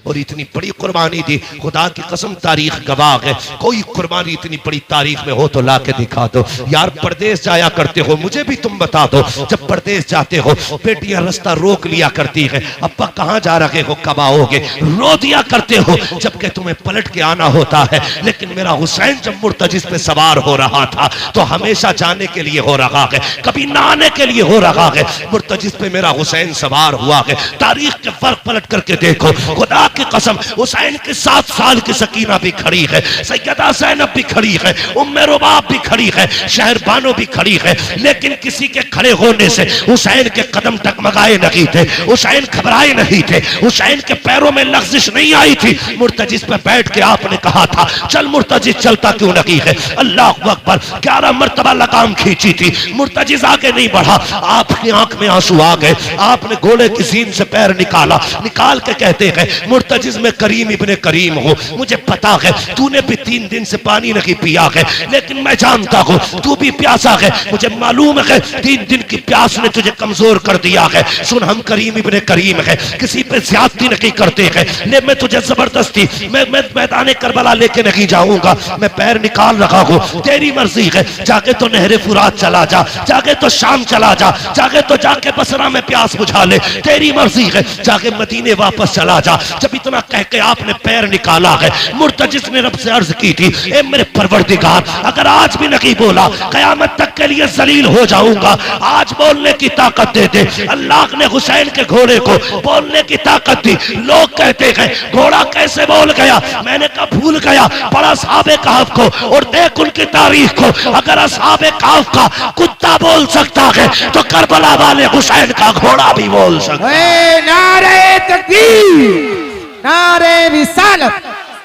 और इतनी बड़ी कुर्बानी दी। खुदा की कसम तारीख गवाह है, कोई कुर्बानी इतनी बड़ी तारीख में हो तो ला के दिखा दो। यार परदेश जाया करते हो, मुझे भी तुम बता दो, जब परदेश जाते हो बेटियां रास्ता रोक लिया करती है, अब्बा कहाँ जा रहे हो, कब आओगे, रो दिया करते हो जबकि तुम्हें पलट के आना होता है। लेकिन मेरा हुसैन जब मुर्तजिस पे सवार हो रहा था तो हमेशा जाने के लिए हो रहा है, कभी ना आने के लिए हो रहा है। मुर्तजिस पे मेरा हुसैन सवार हुआ है। तारीख के फर्क पलट करके देखो, खुदा की कसम हुसैन के 7 साल की सकीना भी खड़ी है, सैयदा ज़ैनब भी खड़ी है, उम्मे रुबाब भी खड़ी है, शहर बानो भी खड़ी है। लेकिन किसी के खड़े होने से हुसैन के कदम टकमगाए नहीं थे, हुसैन घबराए नहीं थे, हुसैन के पैरों में लग़्ज़िश नहीं आई थी। मुर्तजिस पे बैठ के आपने कहा था चल मुर्तजिस, चलता क्यों नहीं है? अल्लाह अकबर, 11 मरतबा लगाम खींची थी, मुर्तजिस आगे नहीं बढ़ा। आपकी आंख में आंसू आ गए, आपने घोड़े की सीन से पैर निकाला, निकाल के कहते हैं मुर्तजिस में करीम इब्ने करीम हूँ, मुझे पता है तूने भी 3 दिन से पानी नहीं पिया है, लेकिन मैं जानता हूँ तू भी प्यासा है, मुझे मालूम है 3 दिन की प्यास ने तुझे कमजोर कर दिया है। सुन, हम करीम इब्ने करीम है, किसी पे ज्यादती नहीं करते हैं, ले मैं तुझे जबरदस्ती मैं मैदान करबला लेके नहीं जाऊंगा, मैं पैर निकाल रहा हूँ, तेरी मर्जी है, जाके तो नहरे फुरात चला जा, जाके तो शाम चला जा, जाके तो जाके बसरा में प्यास बुझा ले, तेरी मर्जी है, जाके मदीने वापस चला जा। जब इतना कह के आपने पैर निकाला है, मुर्तजिस ने रब से अर्ज की थी, ए मेरे परवरदिगार, अगर आज भी नहीं बोला कयामत तक के लिए जलील हो जाऊंगा, आज बोलने की ताकत दे दे। अल्लाह ने हुसैन के घोड़े को बोलने की ताकत दी। लोग कहते हैं घोड़ा कैसे बोल गया, मैंने कहा भूल गया, पढ़ा असहाबे कहफ को और देख उनकी तारीख को। अगर असहाबे कहफ का कुत्ता बोल सकता है तो करबला वाले हुसैन का घोड़ा भी बोल सकता है। नारे तकबीर, नारे रिसालत,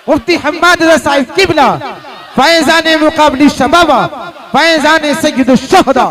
मुफ्ती हम्माद रज़ा साहिब किबला, फैज़ान मुक़ाबली शबाबा, फैज़ान सय्यदुश शुहदा।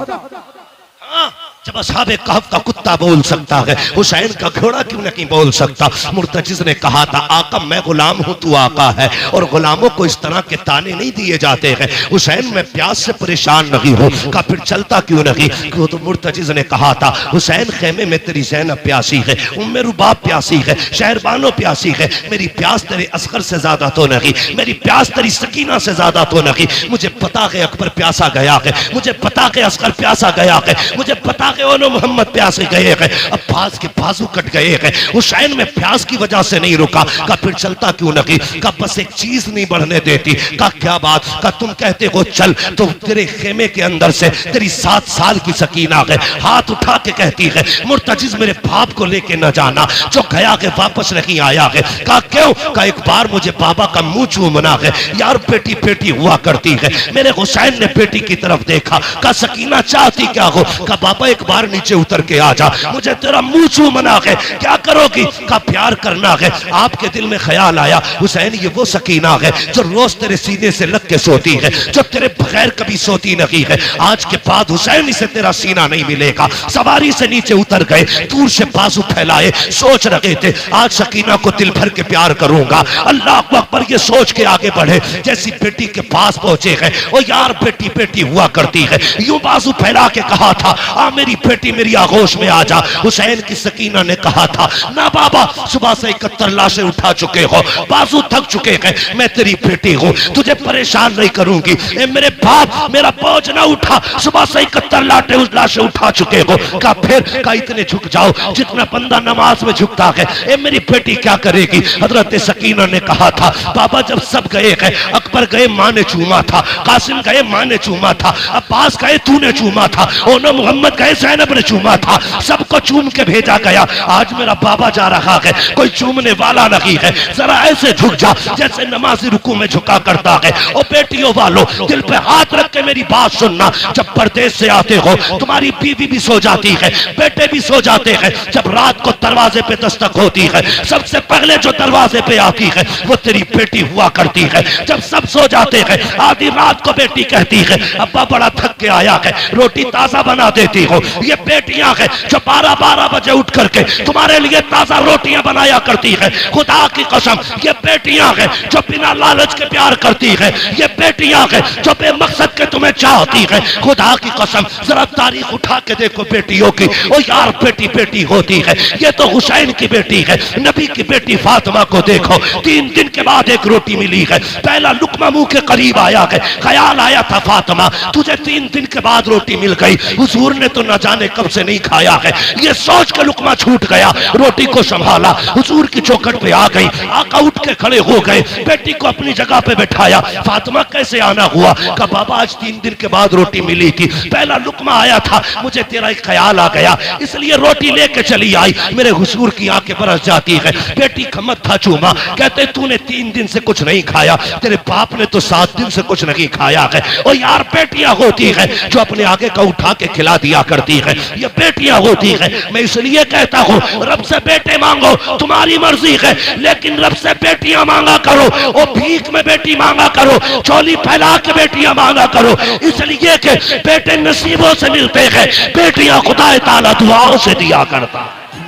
जब असहाबे कहफ का कुत्ता बोल सकता है, हुसैन का घोड़ा क्यों नहीं बोल सकता? मुर्तजिस ने कहा था आका मैं गुलाम हूं, तू आका है, और गुलामों को इस तरह के ताने नहीं दिए जाते हैं। हुसैन मैं प्यास से परेशान नहीं हूं, का फिर चलता क्यों नहीं? क्यों? तो मुर्तजिस ने कहा था हुसैन खेमे में तेरी ज़ैनब प्यासी है, उम्मे रुबाब प्यासी है, शहरबानो प्यासी है, मेरी प्यास तेरे असगर से ज्यादा तो नहीं, मेरी प्यास तेरी सकीना से ज्यादा तो नहीं। मुझे पता है अकबर प्यासा गया है, मुझे पता है असगर प्यासा गया है, मुझे पता है ओनो मोहम्मद प्यासे गए हैं, अब्बास के बाजू कट गए हैं। हुसैन में प्यास की वजह से नहीं रुका, का फिर चलता क्यों नहीं? का बस एक चीज नहीं बढ़ने देती। का क्या बात? का तुम कहते हो चल, तो तेरे खेमे के अंदर से तेरी 7 साल की सकीना है, हाथ उठा के कहती है मुर्तजिस मेरे बाप को लेके न जाना, जो गया के वापस नहीं आया है। का क्यों? का एक बार मुझे बाबा का मुंह चूमना है। यार बेटी बेटी हुआ करती है, मेरे हुसैन ने बेटी की तरफ देखा, का सकीना चाहती क्या हो? का बाबा एक बार नीचे उतर के आ जा, मुझे तेरा मुंह चूमना है। क्या करोगी? का प्यार करना है। आपके दिल में ख्याल आया हुसैन ये वो सकीना है जो रोज तेरे सीने से लग के सोती है, जो तेरे बगैर कभी सोती नहीं है। आज के बाद हुसैन इसे तेरा सीना नहीं मिलेगा। सवारी से नीचे उतर गए, दूर से बाजू फैलाए, सोच रहे थे आज सकीना को दिल भर के प्यार करूंगा। अल्लाह अकबर ये सोच के आगे बढ़े, जैसी बेटी के पास पहुंचे हैं, ओ यार बेटी बेटी हुआ करती है, यूं बाजू फैला के कहा था आ मेरी बेटी मेरी आगोश में आ जा। हुसैन की सकीना ने कहा था ना बाबा, सुबह से 71 लाशें उठा चुके हो, बाजू थक चुके हैं, मैं तेरी बेटी हूँ, तुझे परेशान नहीं करूंगी। ए मेरे बाप मेरा बोझ ना उठा, सुबह से 71 लाशें उठा चुके हो। का फिर का इतने झुक जाओ जितना बंदा नमाज में झुकता है। ए मेरी बेटी क्या करेगी? हजरत सकीना ने कहा था बाबा जब सब गए हैं, अकबर गए माँ ने चूमा था, कासिम गए माँ ने चूमा था, अब्बास गए तूने चूमा था, ओनो मोहम्मद गए ज़ैनब ने चूमा था, सबको चूम के भेजा गया। आज मेरा बाबा जा रहा है, कोई चूमने वाला नहीं है, जरा ऐसे झुक जा जैसे नमाजी रुकू में झुका करता है। ओ बेटियों वालों दिल पे हाथ रख के मेरी बात सुनना, जब परदेश से आते हो तुम्हारी बीवी भी सो जाती है, बेटे भी सो जाते हैं, जब रात को दरवाजे पे दस्तक होती है सबसे पहले जो दरवाजे पे आती है वो तेरी बेटी हुआ करती है। जब सब सो जाते हैं आधी रात को बेटी कहती है अब्बा बड़ा थक के आया है, रोटी ताजा बना देती हो, ये बेटियां हैं जो 12-12 बजे उठ करके तुम्हारे लिए ताजा रोटियां बनाया करती है। खुदा की कसम ये बेटियां हैं जो बिना लालच के प्यार करती है। ये बेटियां हैं जो बेमकसद के तुम्हें चाहती है। खुदा की कसम जरा तारीख उठा के देखो बेटियों की, ओ यार बेटी बेटी होती है। ये तो हुसैन की बेटी है, नबी की बेटी फातिमा को देखो, 3 दिन के बाद एक रोटी मिली है। पहला लुकमा मुंह के करीब आया है, ख्याल आया था फातिमा तुझे 3 दिन के बाद रोटी मिल गई, हुजूर ने तो न जाने कब से नहीं खाया है। ये सोच के लुकमा छूट गया, रोटी को संभाला, हुजूर की चौखट पे आ गई। आका उठ के खड़े हो गए, बेटी को अपनी जगह पे बैठाया। फातिमा कैसे आना हुआ? कहा बाबा आज 3 दिन के बाद रोटी मिली थी, पहला लुकमा आया था, मुझे तेरा एक ख्याल आ गया इसलिए रोटी लेके चली आई। मेरे हुजूर की आंखें बरस जाती है। बेटी खमत था चूमा, कहते तूने 3 दिन से कुछ नहीं खाया, तेरे बाप ने तो 7 दिन से कुछ नहीं खाया है। और यार बेटियां होती है जो अपने आगे का उठा के खिला दिया करती है, ये बेटियां होती है। मैं इसलिए कहता हूं रब से बेटे मांगो, तुम्हारी मर्जी है, लेकिन रब से बेटियां मांगा करो। और भीख में बेटी मांगा करो, चोली फैला के बेटियां मांगा करो, इसलिए कि बेटे नसीबों से मिलते हैं, बेटियां खुदा ताला दुआओं से दिया करता।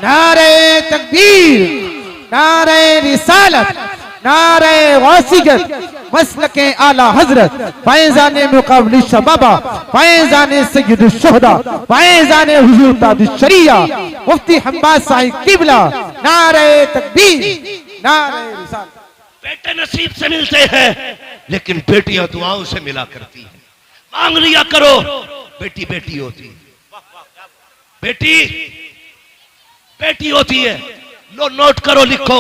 नारे तकबीर, नारे रिसालत, नारे वासिगत, मसलके आला हजरत, फैजाने मुकाबली शबाबा, फैजाने सय्यदुल शुहदा, फैजाने हुजूर ताजुश शरिया, मुफ्ती हम्माद साहिब किबला। नारे तकबीर, नारे रिसालत। बेटे नसीब से मिलते हैं, लेकिन बेटियां दुआओं से मिला करती है। मांग लिया करो, बेटी बेटी होती है, बेटी बेटी होती है। लो नोट करो, लिखो।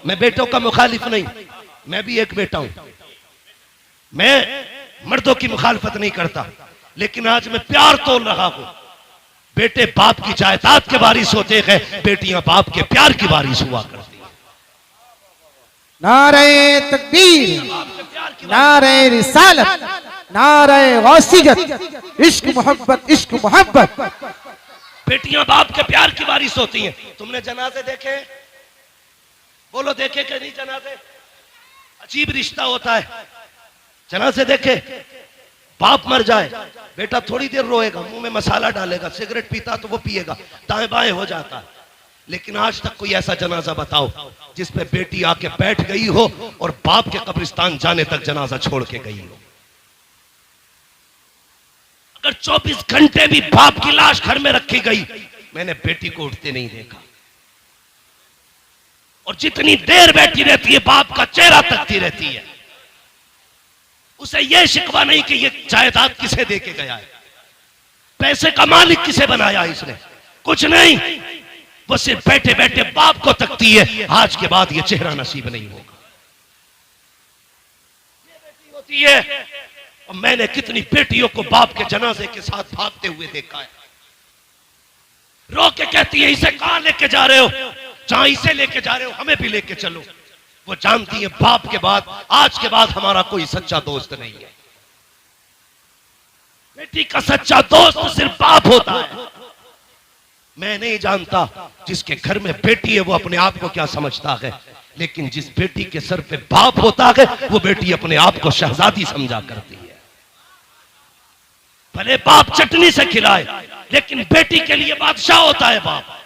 मैं बेटों का मुखालिफ नहीं, मैं भी एक बेटा हूं, मैं मर्दों की मुखालफत नहीं करता, लेकिन आज मैं प्यार तोल रहा हूं। बेटे बाप की जायदाद के वारिस होते हैं, बेटियां बाप के प्यार की वारिस हुआ करती हैं। नारे तकबीर, नारे रिसालत, नारे वासिगत, इश्क मोहब्बत, इश्क मोहब्बत। बेटियां बाप के प्यार की वारिस होती हैं। तुमने जनाजे देखे? बोलो देखे कि नहीं जनाजे? अजीब रिश्ता होता है। जनाजे देखे, बाप मर जाए, बेटा थोड़ी देर रोएगा, मुंह में मसाला डालेगा, सिगरेट पीता तो वो पिएगा, दाएं बाएं हो जाता है। लेकिन आज तक कोई ऐसा जनाजा बताओ जिस पे बेटी आके बैठ गई हो और बाप के कब्रिस्तान जाने तक जनाजा छोड़ के गई हो। अगर 24 घंटे भी बाप की लाश घर में रखी गई, मैंने बेटी को उठते नहीं देखा। और जितनी देर बैठी रहती है बाप का चेहरा तकती रहती है। उसे यह शिकवा नहीं कि ये जायदाद किसे दे के गया है, पैसे का मालिक किसे बनाया इसने, कुछ नहीं। वो सिर्फ बैठे बैठे बाप को तकती है, आज के बाद ये चेहरा नसीब नहीं होगा। ये बेटी होती है। और मैंने कितनी बेटियों को बाप के जनाजे के साथ भागते हुए देखा है। रो के कहती है इसे कहां लेके जा रहे हो? जहां इसे लेके जा रहे हो हमें भी लेके चलो। वो जानती है बाप के बाद, आज के बाद हमारा कोई सच्चा दोस्त नहीं है। बेटी का सच्चा दोस्त सिर्फ बाप होता है। मैं नहीं जानता जिसके घर में बेटी है वो अपने आप को क्या समझता है, लेकिन जिस बेटी के सर पे बाप होता है वो बेटी अपने आप को शहजादी समझा करती है। भले बाप चटनी से खिलाए, लेकिन बेटी के लिए बादशाह होता है बाप।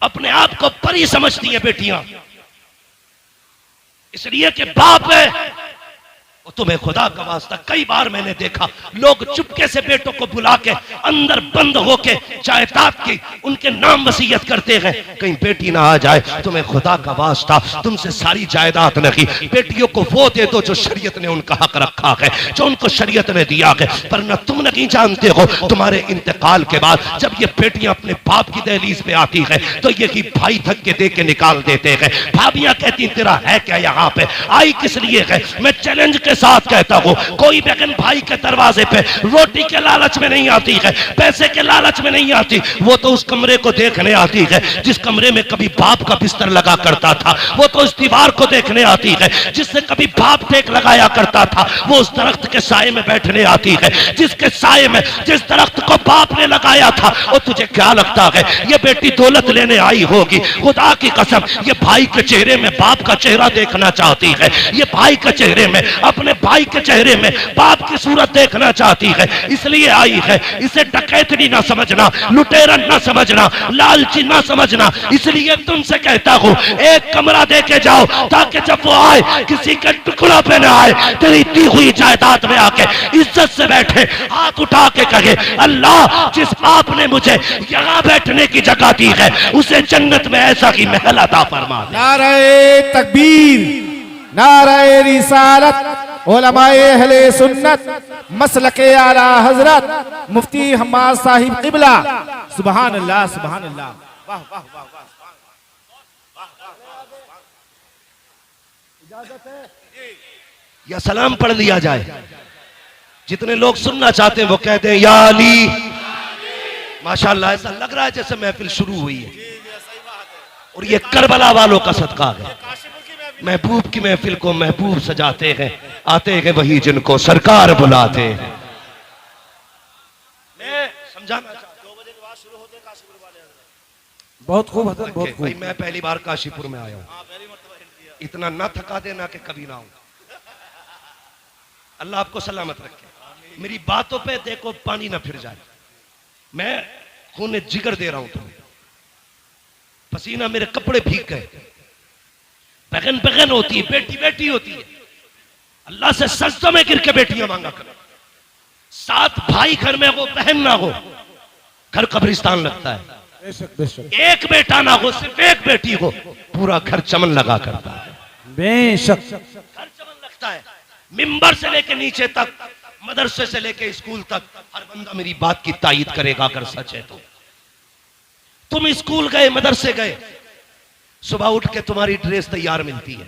अपने आप को परी समझती है बेटियां, इसलिए कि बाप है। और तुम्हें खुदा का वास्ता, कई बार मैंने देखा लोग चुपके से बेटों को बुला के अंदर बंद होके जायदाद की उनके नाम वसीयत करते हैं, कहीं बेटी ना आ जाए। तुम्हें खुदा का वास्ता, तुमसे सारी जायदाद नहीं, बेटियों को वो दे दो जो शरीयत ने उनका हक रखा है, जो उनको शरीयत ने दिया है। पर न तुम नहीं जानते हो तुम्हारे इंतकाल के बाद जब ये बेटियां अपने बाप की दहलीज पे आती है तो यही भाई धक्के दे के निकाल देते हैं। भाभियां कहती तेरा है क्या यहाँ पे, आई किस लिए है? मैं चैलेंज के साथ कहता हूं, कोई बहन भाई के दरवाजे पे रोटी के लालच में नहीं आती है, पैसे के लालच में नहीं आती, वो तो उस कमरे को देखने आती है जिस कमरे में कभी बाप का बिस्तर लगा करता था। वो तो उस दीवार को देखने आती है जिससे कभी बाप टेक लगाया करता था। वो उस दरख्त के साए में बैठने आती है जिसके साए में, जिस दरख्त को बाप ने लगाया था। और तुझे क्या लगता है ये बेटी दौलत लेने आई होगी? खुदा की कसम, ये भाई के चेहरे में बाप का चेहरा देखना चाहती है, ये भाई के चेहरे में अपने भाई के चेहरे में बाप की सूरत देखना चाहती है, इसलिए आई है। इसे डकैतनी ना समझना, लुटेरा ना समझना, लालची ना समझना। इसलिए तुमसे कहता हूं एक कमरा दे के जाओ, ताकि जब वो आए किसी के टुकड़ा पे ना आए, तेरी दी हुई जायदाद में आके इज्जत से बैठे, हाथ उठा के कहे अल्लाह जिस आपने मुझे यहाँ बैठने की जगह दी है उसे जन्नत में ऐसा ही महल अता फरमा दे। नारे तकबीर, नारे रिसालत, उलमाए अहले सुन्नत, मसलके आला हजरत मुफ्ती हम्माद साहिब क़िबला। सुभान अल्लाह, सुभान अल्लाह। वाह वाह वाह वाह। या सलाम पढ़ लिया जाए। जितने लोग सुनना चाहते हैं वो कहते हैं या अली। माशाअल्लाह, ऐसा लग रहा है जैसे महफिल शुरू हुई है और ये करबला वालों का सदका है। महबूब की महफिल को महबूब सजाते हैं, आते हैं वही जिनको सरकार बुलाते हैं। मैं समझाना चाहता हूं, 2 बजे के बाद शुरू होते हैं काशीपुर वाले। बहुत खूब हजरत, बहुत खूब। भाई मैं पहली बार काशीपुर में आया हूँ, इतना ना थका देना कि कभी ना आऊं। अल्लाह आपको सलामत रखे। मेरी बातों पे देखो पानी ना फिर जाए। मैं खून जिगर दे रहा हूं तुम्हें, पसीना मेरे कपड़े भीग गए। बहन बहन होती है, बेटी बेटी होती है। अल्लाह से सजदों में गिर के बेटियां मांगा करो। 7 भाई घर में हो, बहन ना हो, घर कब्रिस्तान लगता है। बेशक बेशक। एक बेटा ना हो, सिर्फ एक बेटी हो, पूरा घर चमन लगा करता है। बेशक। घर चमन लगता है। मिंबर से लेके नीचे तक, मदरसे से लेके स्कूल तक, हर बंदा मेरी बात की तायीद करेगा अगर सच है तो। तुम स्कूल गए, मदरसे गए, सुबह उठ के तुम्हारी ड्रेस तैयार मिलती है।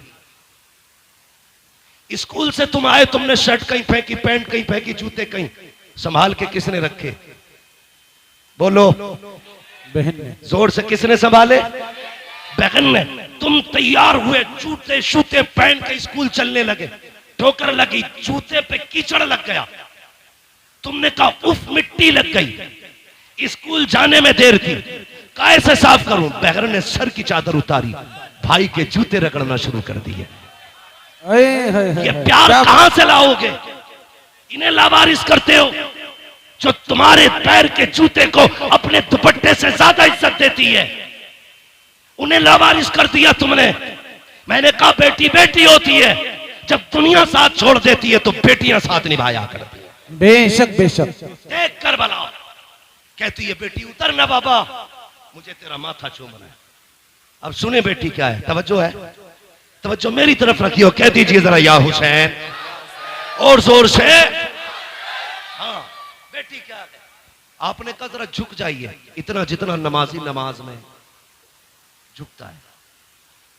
स्कूल से तुम आए, तुमने शर्ट कहीं फेंकी, पैंट कहीं फेंकी, जूते कहीं, संभाल के किसने रखे? बोलो। बहन ने। जोर से किसने संभाले? बहन ने। तुम तैयार हुए, जूते शूते पहन के स्कूल चलने लगे, ठोकर लगी, जूते पे कीचड़ लग गया, तुमने कहा उफ मिट्टी लग गई। स्कूल जाने में देर थी, कैसे साफ करूं? बहन ने सर की चादर उतारी, भाई के जूते रगड़ना शुरू कर दिए। ये प्यार कहां से लाओगे? इन्हें लावारिस करते हो जो तुम्हारे पैर के जूते को अपने दुपट्टे से ज्यादा इज्जत देती है। उन्हें लावारिस कर दिया तुमने। मैंने कहा बेटी बेटी होती है, जब दुनिया साथ छोड़ देती है तो बेटियां साथ निभाया करती है। बेशक बेशक। देख कर बनाओ। कहती है बेटी उतर ना बाबा, मुझे तेरा माथा चूमना है। अब सुने बेटी क्या है, तवज्जो है, तवज्जो मेरी तरफ रखियो। कह दीजिए जरा या हुसैन, और जोर से। हाँ बेटी क्या है? आपने कहा जरा झुक जाइए, इतना जितना नमाजी नमाज में झुकता है।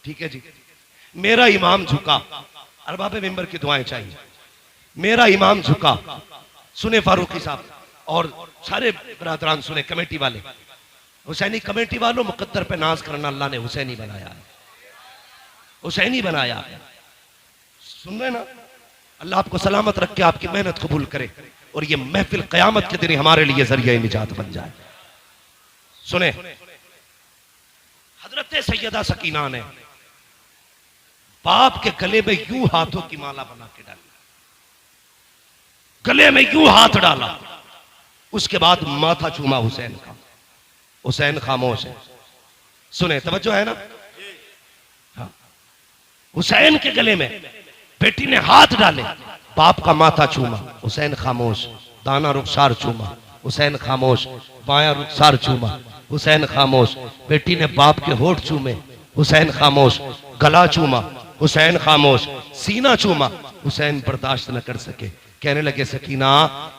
ठीक है जी। मेरा इमाम झुका, अरबाब मिंबर की दुआएं चाहिए। मेरा इमाम झुका, सुने फारूकी साहब और सारे बरादरान सुने, कमेटी वाले, हुसैनी कमेटी वालों, मुकद्दर पे नाज करना, अल्लाह ने हुसैनी बनाया है, हुसैनी बनाया है। सुन रहे ना? अल्लाह आपको सलामत रख के आपकी मेहनत कबूल करे और ये महफिल क़यामत के दिन हमारे लिए जरिया निजात बन जाए। सुने, हजरत सैयदा सकीना ने बाप के गले में यूं हाथों की माला बना के डाली, गले में यूं हाथ डाला, उसके बाद माथा चूमा हुसैन का। हुसैन खामोश है। सुने, तवज्जो है ना? हाँ। हुसैन के गले में बेटी ने हाथ डाले, बाप का माथा चूमा, हुसैन खामोश। दाना रुखसार चूमा, हुसैन खामोश। बायां रुखसार चूमा, हुसैन खामोश। बेटी ने बाप के होठ चूमे, हुसैन खामोश। गला चूमा, हुसैन खामोश। सीना चूमा, हुसैन बर्दाश्त न कर सके। कहने लगे सकीना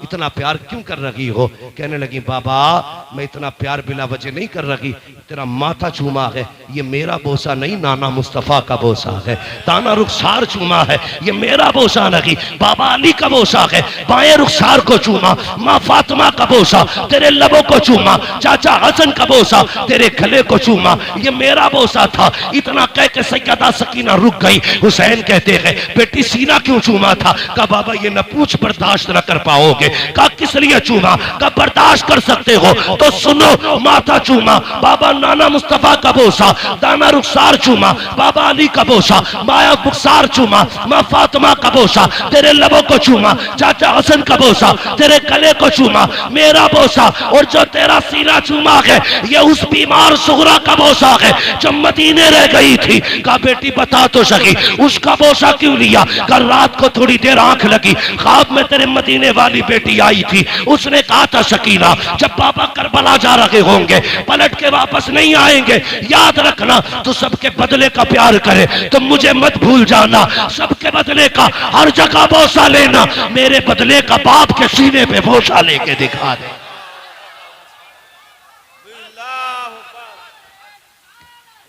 इतना प्यार क्यों कर रही हो? कहने लगी बाबा मैं इतना प्यार बिला वजह नहीं कर रही, तेरा माथा चूमा है, ये मेरा बोसा नहीं, नाना मुस्तफा का बोसा है। दाना रुखसार चूमा है, ये मेरा बोसा नहीं, बाबा अली का बोसा है। बाएं रुखसार को चूमा, माँ फातिमा का बोसा, तेरे लबों को चूमा, चाचा हसन का बोसा, तेरे गले को चूमा, ये मेरा बोसा था। इतना कह के सैयदा सकीना रुक गई। हुसैन कहते हैं बेटी सीना क्यों चूमा था? कहा बाबा ये न पूछ कुछ बर्दाश्त न कर पाओगे। कहा किस लिए चूमा? कहा बर्दाश्त कर सकते हो तो सुनो, माथा चूमा, बाबा नाना मुस्तफा का बोसा, दाना रुखसार चूमा, बाबा अली का बोसा, माया बुखसार चूमा, माँ फातिमा का बोसा, तेरे लबों को चूमा, चाचा हसन का बोसा, तेरे गले को चूमा, मेरा बोसा, और जो तेरा सीना चूमा है ये उस बीमार सुगरा का बोसा है जो मदीने रह गई थी। कहा बेटी बता तो सकी उसका बोसा क्यों लिया? कल रात को थोड़ी देर आंख लगी, ख्वाब में तेरे मदीने वाली बेटी आई थी, उसने कहा था शकीना जब पापा करबला जा रहे होंगे पलट के वापस नहीं आएंगे, याद रखना तो सबके बदले का प्यार करे तो मुझे मत भूल जाना, सबके बदले का हर जगह बोसा लेना, मेरे बदले का बाप के सीने पे बोसा लेके दिखा दे।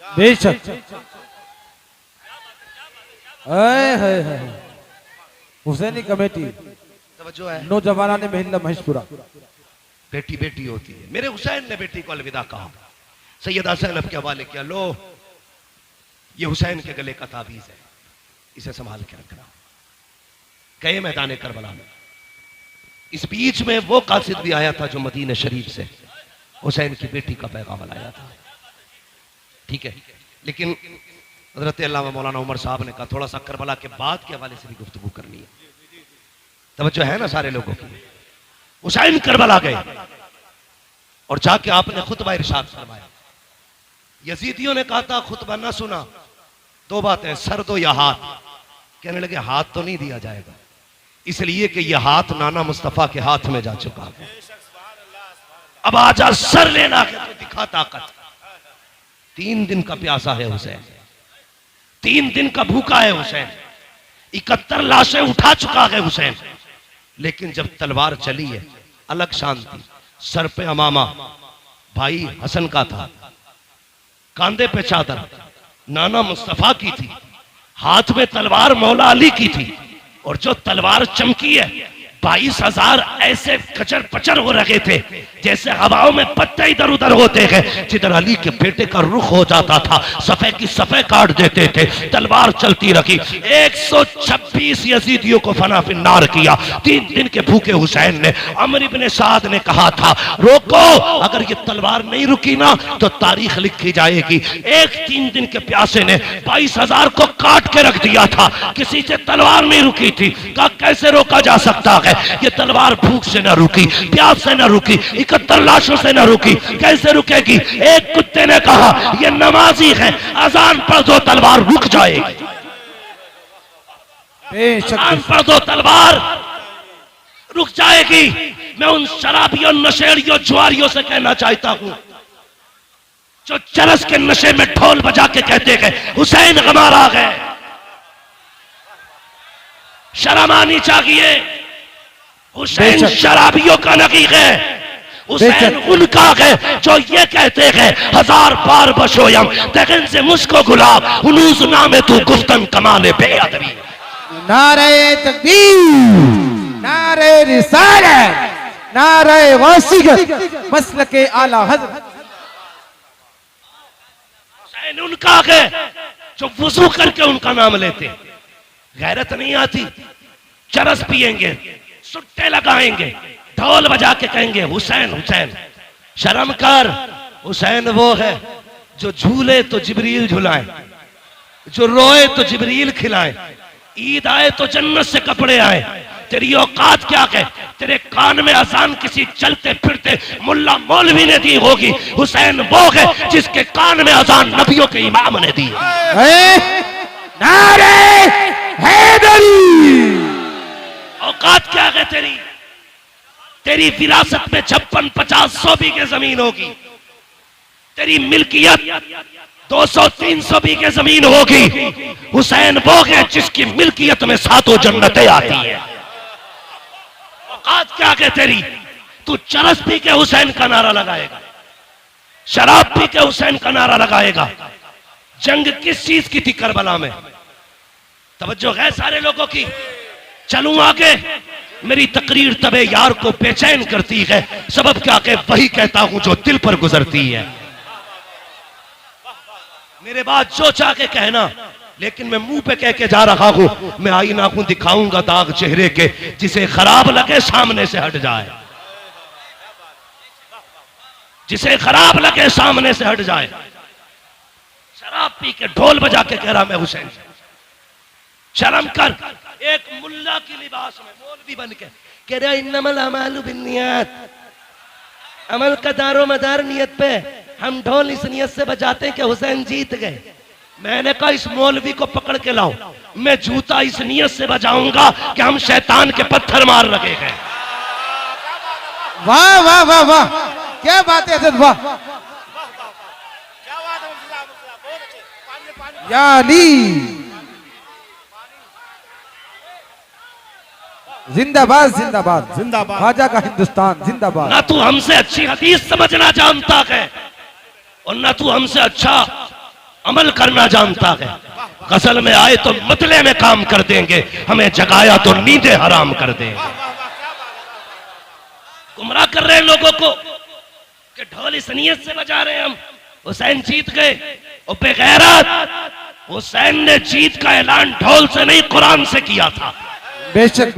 बेशक हुसैनी कमेटी जो है नौजवाना ने महिला महेशपुरा, बेटी बेटी होती है। मेरे हुसैन ने बेटी को अलविदा कहा, सैयदा ज़ैनब के हवाले किया, लो ये हुसैन के गले का ताबीज है, इसे संभाल के रखना। गए मैदान करबला में, इस बीच में वो कासिद भी आया था जो मदीने शरीफ से हुसैन की बेटी का पैगाम लाया था। ठीक है, लेकिन हज़रत अल्लामा मौलाना उमर साहब ने कहा थोड़ा सा करबला के बाद के हवाले से भी गुफ्तगू करनी है, तवज्जो है ना सारे लोगों की। हुसैन करबला गए और जाके आपने खुतबा इरशाद फरमाया। यजीदियों ने कहा था खुतबा ना सुना, दो बातें, सर दो या हाथ। कहने लगे हाथ तो नहीं दिया जाएगा, इसलिए कि यह हाथ नाना मुस्तफा के हाथ में जा चुका है, अब आजा सर लेना है तो दिखा ताकत। 3 दिन का प्यासा है हुसैन, 3 दिन का भूखा है हुसैन, 71 लाशें उठा चुका है हुसैन, लेकिन जब तलवार चली है अलग शांति। सर पे अमामा भाई हसन का था, कांधे पे चादर नाना मुस्तफा की थी, हाथ में तलवार मौला अली की थी, और जो तलवार चमकी है 22,000 ऐसे कचर पचर हो रहे थे जैसे हवाओं में पत्ते इधर उधर होते हैं। जिधर अली के बेटे का रुख हो जाता था सफे की सफे काट देते थे। तलवार चलती रखी, 126 यजीदियों को फना फिन्नार किया। 3 दिन के भूखे हुसैन ने, अमर इब्ने साद ने कहा था रोको, अगर ये तलवार नहीं रुकी ना तो तारीख लिखी जाएगी। 3 दिन के प्यासे ने 22,000 को काट के रख दिया था, किसी से तलवार नहीं रुकी थी। कहा कैसे रोका जा सकता है? ये तलवार भूख से न रुकी, प्यास से न रुकी, 71 लाशों से न रुकी, कैसे रुकेगी? एक कुत्ते ने कहा ये नमाजी है, अजान पढ़ दो तलवार रुक जाएगी, अजान पढ़ दो तलवार रुक जाएगी। मैं उन शराबियों, नशेड़ियों, जुआरियों से कहना चाहता हूं जो चरस के नशे में ढोल बजा के कहते हैं हुसैन हमारा आ गए, शर्म आनी चाहिए। हुसैन शराबियों का नहीं है, हुसैन उनका है जो ये कहते हैं 1000 बार बशोयम तगन से मुझको गुलाब हुनूस नामे तू गुफ्तन कमाले बेअदबी। नारे तकबीर, नारे रिसालत, नारे वासिगत, मसलके आला हज़रत। हुसैन उनका है जो वुजू करके उनका नाम लेते, गैरत नहीं आती, चरस पिएंगे, सुट्टे लगाएंगे, ढोल बजा के कहेंगे हुसैन हुसैन। शर्म कर, हुसैन वो है जो झूले तो जिब्रील झुलाए, जो रोए तो जिब्रील खिलाए, ईद आए तो जन्नत से कपड़े आए। तेरी औकात क्या है? तेरे कान में अजान किसी चलते फिरते मुल्ला मौलवी ने दी होगी। हुसैन वो है जिसके कान में अजान नबियों के इमाम ने दी। नारे हैदरी, औकात क्या है तेरी? तेरी विरासत में 56, 50, 100 बीघे जमीन होगी, तेरी मिल्कियत 200, 300 बीघे जमीन होगी। हुसैन वो है जिसकी मिल्कियत में 7 जन्नतें आती है। औकात क्या है तेरी? तू चरस पी के हुसैन का नारा लगाएगा, शराब पी के हुसैन का नारा लगाएगा। जंग किस चीज की थी करबला में? तवज्जो है सारे लोगों की? चलूं आगे, मेरी तकरीर तबे यार को बेचैन करती है, सबब क्या के वही कहता हूं जो दिल पर गुजरती है। मेरे बाद जो चाह के कहना, लेकिन मैं मुंह पे कह के जा रहा हूं, मैं आईना को दिखाऊंगा दाग चेहरे के, जिसे खराब लगे सामने से हट जाए, जिसे खराब लगे सामने से हट जाए। शराब पी के ढोल बजा के कह रहा मैं हुसैन। शर्म कर। एक मुल्ला की लिबास में मौलवी बन के कह रहा इन्नमल अमालु बिन्नियात, अमल का दारो मदार नियत पे। हम ढोल इस नियत से बजाते हैं कि हुसैन जीत गए। मैंने कहा इस मौलवी को पकड़ के लाओ, मैं जूता इस नियत से बजाऊंगा कि हम शैतान के पत्थर मार लगे हैं। वाह वाह वाह वाह, क्या बात है हजरत, वाह। या अली जिंदाबाद जिंदाबाद जिंदाबाद, ख्वाजा का हिंदुस्तान जिंदाबाद। ना तू हमसे अच्छी हदीस समझना जानता है और ना तू हमसे अच्छा अमल करना जानता है। गजल में आए तो मतले में काम कर देंगे, हमें जगाया तो नींदें हराम कर देंगे। गुमराह कर रहे हैं लोगों को कि ढोल इस नियत से बजा रहे हैं हम हुसैन जीत गए। और बेगैरत, हुसैन ने जीत का ऐलान ढोल से नहीं कुरान से किया था। बेशक।